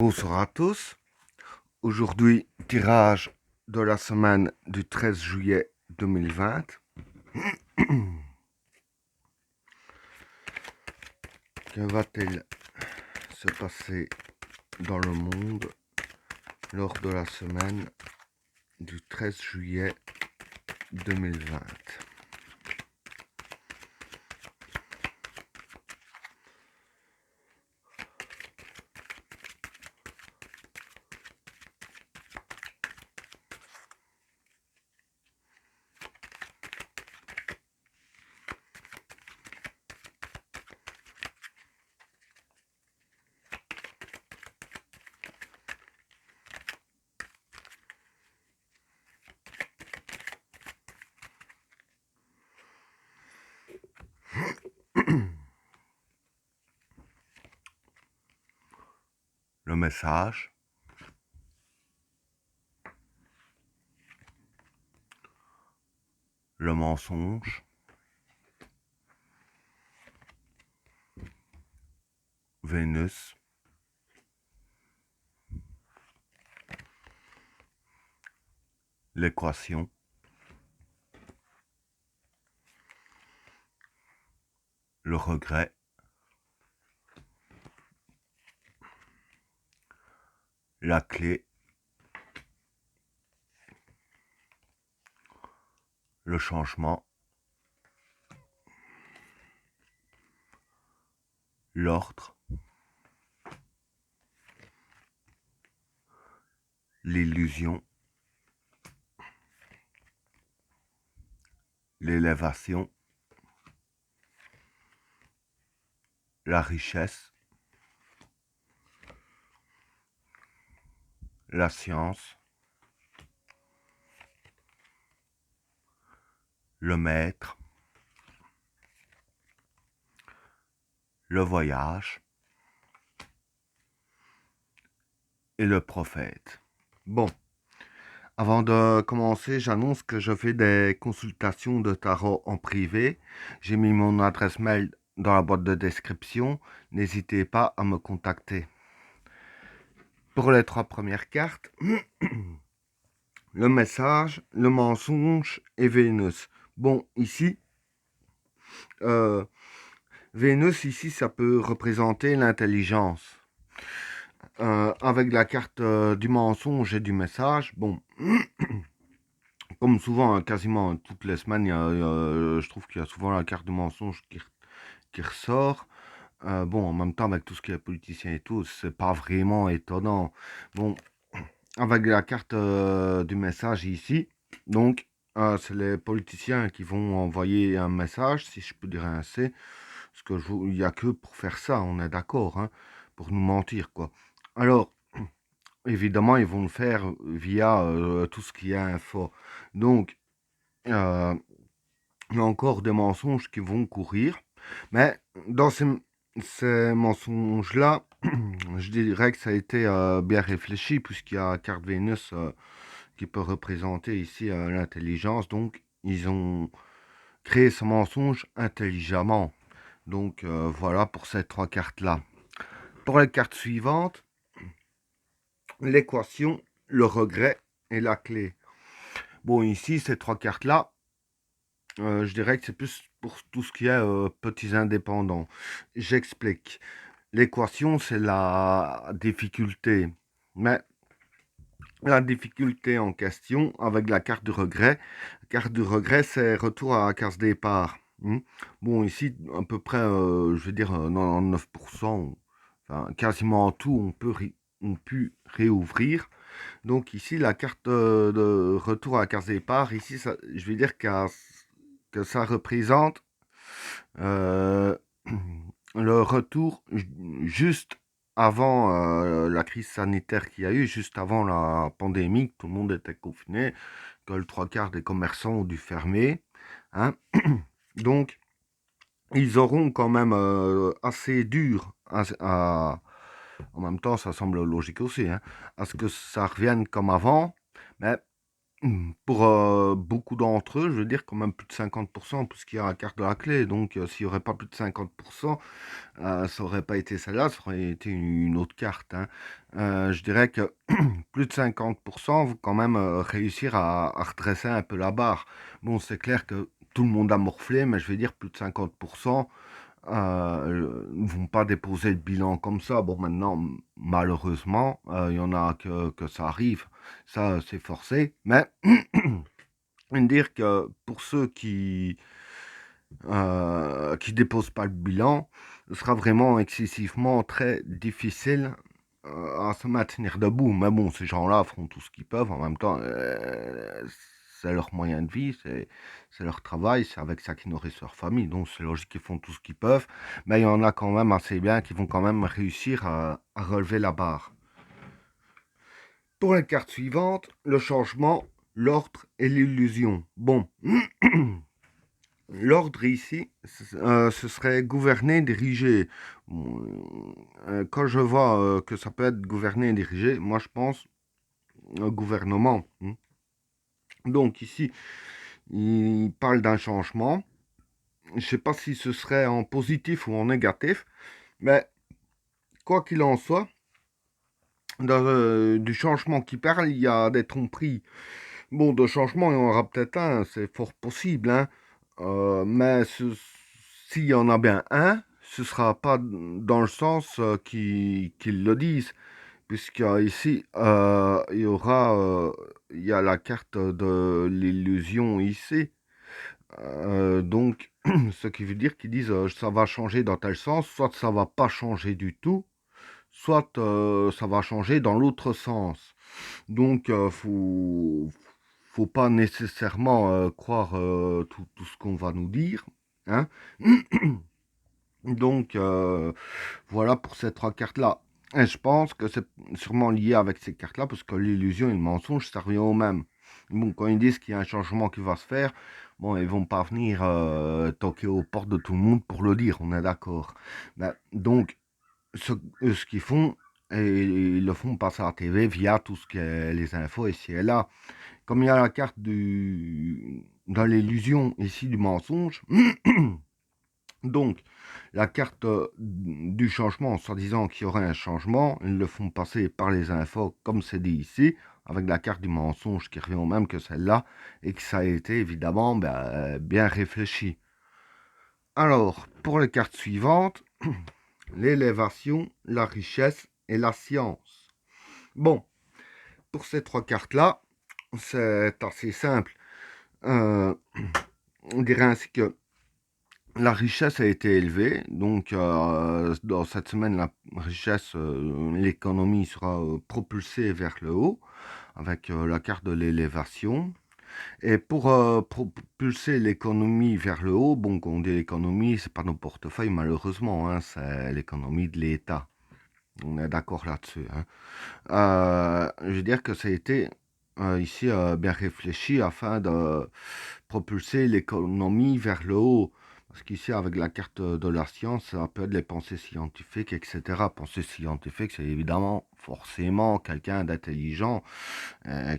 Bonsoir à tous. Aujourd'hui, tirage de la semaine du 13 juillet 2020. Que va-t-il se passer dans le monde lors de la semaine du 13 juillet 2020? Le message, le mensonge, Vénus, l'équation, le regret, la clé, le changement, l'ordre, l'illusion, l'élévation, la richesse, la science, le maître, le voyage et le prophète. Bon, avant de commencer, j'annonce que je fais des consultations de tarot en privé. J'ai mis mon adresse mail dans la boîte de description. N'hésitez pas à me contacter. Pour les 3 premières cartes, le message, le mensonge et Vénus. Bon, ici, euh, Vénus, ici, ça peut représenter l'intelligence. Avec la carte du mensonge et du message, bon, comme souvent, hein, quasiment toutes les semaines, je trouve qu'il y a souvent la carte du mensonge qui ressort. Bon, en même temps, avec tout ce qui est politicien et tout, c'est pas vraiment étonnant. Bon, avec la carte du message ici, donc, c'est les politiciens qui vont envoyer un message, si je peux dire ainsi, parce que il n'y a que pour faire ça, on est d'accord, hein, pour nous mentir, quoi. Alors, évidemment, ils vont le faire via tout ce qui est info. Donc, euh, il y a encore des mensonges qui vont courir. Mais dans ces mensonges-là, je dirais que ça a été bien réfléchi, puisqu'il y a la carte Vénus qui peut représenter ici l'intelligence. Donc, ils ont créé ce mensonge intelligemment. Donc, voilà pour ces 3 cartes-là. Pour les cartes suivantes, l'équation, le regret et la clé. Bon, ici, ces 3 cartes-là, je dirais que c'est plus pour tout ce qui est petits indépendants. J'explique. L'équation, c'est la difficulté. Mais la difficulté en question, avec la carte du regret, la carte du regret, c'est retour à la case départ. Bon, ici, à peu près, je vais dire 99%, enfin, quasiment tout, on peut réouvrir. Donc ici, la carte de retour à la case départ, ici, ça, je vais dire que ça représente euh, le retour juste avant la crise sanitaire qu'il y a eu, juste avant la pandémie, que tout le monde était confiné, que le 3 quarts des commerçants ont dû fermer. Hein. Donc, ils auront quand même assez dur en même temps, ça semble logique aussi, hein, à ce que ça revienne comme avant. Mais Pour beaucoup d'entre eux, je veux dire quand même plus de 50%, puisqu'il y a la carte de la clé. Donc, s'il n'y aurait pas plus de 50%, ça aurait pas été celle-là, ça aurait été une autre carte, hein. Je dirais que plus de 50% vont quand même réussir à redresser un peu la barre. Bon, c'est clair que tout le monde a morflé, mais je vais dire plus de 50% ne vont pas déposer le bilan comme ça. Bon, maintenant, malheureusement, il y en a que ça arrive. Ça, c'est forcé. Mais dire que pour ceux qui déposent pas le bilan, ce sera vraiment excessivement très difficile à se maintenir debout. Mais bon, ces gens-là feront tout ce qu'ils peuvent. En même temps, c'est leur moyen de vie, c'est leur travail, c'est avec ça qu'ils nourrissent leur famille. Donc c'est logique qu'ils font tout ce qu'ils peuvent. Mais il y en a quand même assez bien qui vont quand même réussir à relever la barre. Pour les cartes suivantes, le changement, l'ordre et l'illusion. Bon, l'ordre ici, ce serait gouverner, diriger. Bon, quand je vois que ça peut être gouverner et diriger, moi je pense gouvernement, hein. Donc ici, il parle d'un changement. Je ne sais pas si ce serait en positif ou en négatif, mais quoi qu'il en soit, dans, du changement qui parle, il y a des tromperies. Bon, de changement, il y en aura peut-être un, c'est fort possible, hein. Mais s'il y en a bien un, ce sera pas dans le sens qu'ils le disent, puisque ici, il y a la carte de l'illusion ici. Donc, ce qui veut dire qu'ils disent ça va changer dans tel sens, soit ça va pas changer du tout, soit ça va changer dans l'autre sens. Donc, faut pas nécessairement croire tout ce qu'on va nous dire, hein. Donc, voilà pour ces trois cartes-là. Et je pense que c'est sûrement lié avec ces cartes-là, parce que l'illusion et le mensonge, ça revient au même. Bon, quand ils disent qu'il y a un changement qui va se faire, bon, ils vont pas venir toquer aux portes de tout le monde pour le dire, on est d'accord. Ben, donc, ce qu'ils font, et ils le font passer à la TV via tout ce qui est les infos ici et là. Comme il y a la carte dans l'illusion ici du mensonge, donc la carte du changement, en soi-disant qu'il y aurait un changement, ils le font passer par les infos, comme c'est dit ici, avec la carte du mensonge qui revient au même que celle-là, et que ça a été évidemment bien réfléchi. Alors, pour les cartes suivantes, l'élévation, la richesse et la science. Bon, pour ces trois cartes-là, c'est assez simple. Euh, on dirait ainsi que la richesse a été élevée, donc dans cette semaine, la richesse, l'économie sera propulsée vers le haut avec la carte de l'élévation. Et pour propulser l'économie vers le haut, bon, quand on dit l'économie, c'est pas nos portefeuilles malheureusement, hein, c'est l'économie de l'État. On est d'accord là-dessus, hein. Je veux dire que ça a été ici bien réfléchi afin de propulser l'économie vers le haut. Parce qu'ici, avec la carte de la science, ça peut être les pensées scientifiques, etc. Pensée scientifique, c'est évidemment forcément quelqu'un d'intelligent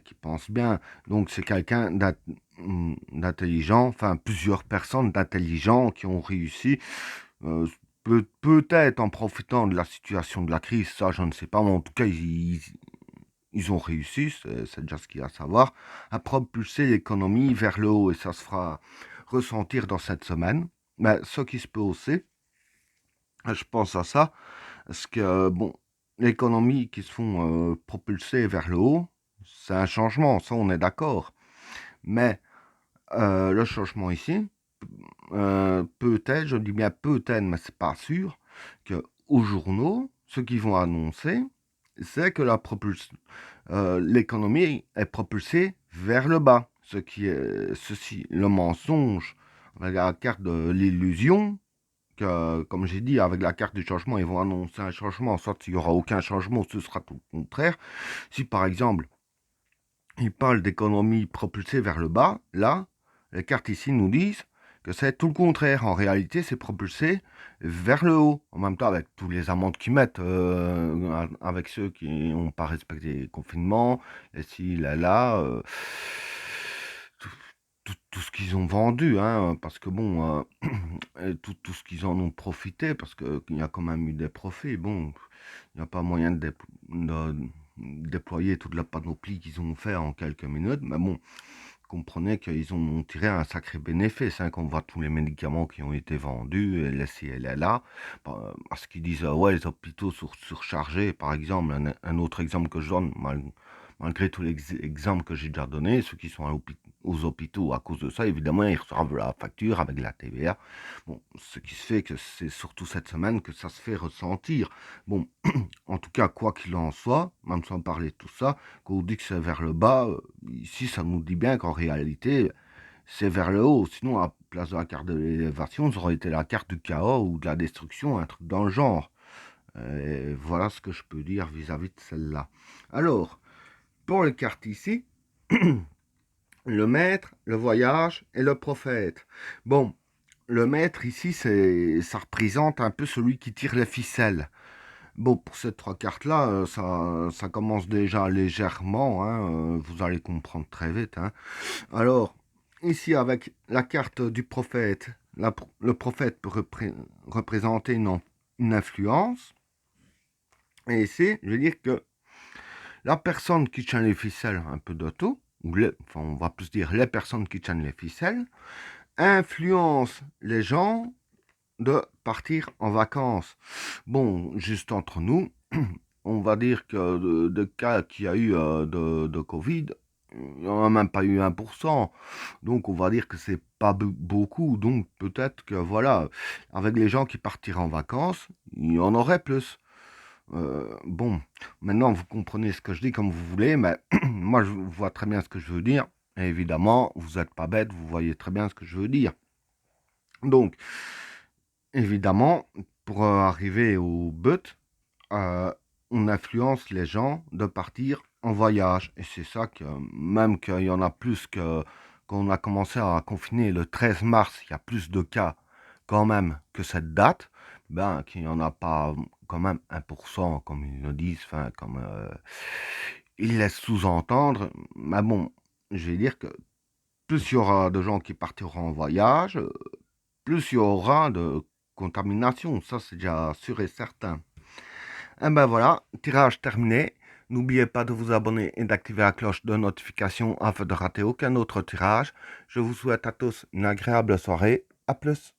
qui pense bien. Donc, c'est quelqu'un d'intelligent, enfin plusieurs personnes d'intelligents qui ont réussi peut-être en profitant de la situation de la crise, ça je ne sais pas, mais en tout cas ils ont réussi, c'est déjà ce qu'il y a à savoir, à propulser l'économie vers le haut et ça se fera ressentir dans cette semaine. Mais ce qui se peut aussi, je pense à ça, parce que bon, l'économie qui se font propulser vers le haut, c'est un changement, ça on est d'accord. Mais le changement ici, peut-être, je dis bien peut-être, mais c'est pas sûr, que aux journaux, ce qu'ils vont annoncer, c'est que l'économie est propulsée vers le bas. Ce qui est ceci, le mensonge, avec la carte de l'illusion, que, comme j'ai dit, avec la carte du changement, ils vont annoncer un changement, soit il n'y aura aucun changement, ce sera tout le contraire. Si par exemple, ils parlent d'économie propulsée vers le bas, là, les cartes ici nous disent que c'est tout le contraire. En réalité, c'est propulsé vers le haut. En même temps, avec tous les amendes qu'ils mettent, avec ceux qui n'ont pas respecté les confinements, et ci, là, là. tout ce qu'ils ont vendu, hein, parce que bon, et tout ce qu'ils en ont profité, parce qu'il y a quand même eu des profits. Bon, il n'y a pas moyen de déployer toute la panoplie qu'ils ont fait en quelques minutes, mais bon, comprenez qu'ils ont tiré un sacré bénéfice, hein, quand on voit tous les médicaments qui ont été vendus, et laissés et là, parce qu'ils disent, ouais, les hôpitaux sont surchargés, par exemple, un autre exemple que je donne, malgré tous les exemples que j'ai déjà donnés, ceux qui sont aux hôpitaux à cause de ça, évidemment, ils reçoivent la facture avec la TVA. Bon, ce qui se fait que c'est surtout cette semaine que ça se fait ressentir. Bon, en tout cas, quoi qu'il en soit, même sans parler de tout ça, quand on dit que c'est vers le bas, ici, ça nous dit bien qu'en réalité, c'est vers le haut. Sinon, à la place de la carte de l'élévation, ça aurait été la carte du chaos ou de la destruction, un truc dans le genre. Et voilà ce que je peux dire vis-à-vis de celle-là. Alors, pour les cartes ici, le maître, le voyage et le prophète. Bon, le maître ici, ça représente un peu celui qui tire les ficelles. Bon, pour ces trois cartes-là, ça commence déjà légèrement, hein, vous allez comprendre très vite, hein. Alors, ici, avec la carte du prophète, le prophète peut représenter une influence. Et ici, je veux dire que la personne qui tient les ficelles un peu de tout, enfin, on va plus dire les personnes qui tiennent les ficelles, influencent les gens de partir en vacances. Bon, juste entre nous, on va dire que de cas qu'il y a eu de Covid, il n'y en a même pas eu 1%. Donc on va dire que c'est pas beaucoup. Donc peut-être que voilà, avec les gens qui partiraient en vacances, il y en aurait plus. Bon, maintenant vous comprenez ce que je dis comme vous voulez, mais moi je vois très bien ce que je veux dire. Et évidemment, vous n'êtes pas bête, vous voyez très bien ce que je veux dire. Donc, évidemment, pour arriver au but, euh, on influence les gens de partir en voyage. Et c'est ça que, même qu'il y en a plus que, quand on a commencé à confiner le 13 mars, il y a plus de cas quand même que cette date, ben, qu'il n'y en a pas quand même 1%, comme ils le disent, enfin, comme ils laissent sous-entendre. Mais bon, je vais dire que plus il y aura de gens qui partiront en voyage, plus il y aura de contamination. Ça, c'est déjà sûr et certain. Et ben voilà, tirage terminé. N'oubliez pas de vous abonner et d'activer la cloche de notification afin de rater aucun autre tirage. Je vous souhaite à tous une agréable soirée. À plus.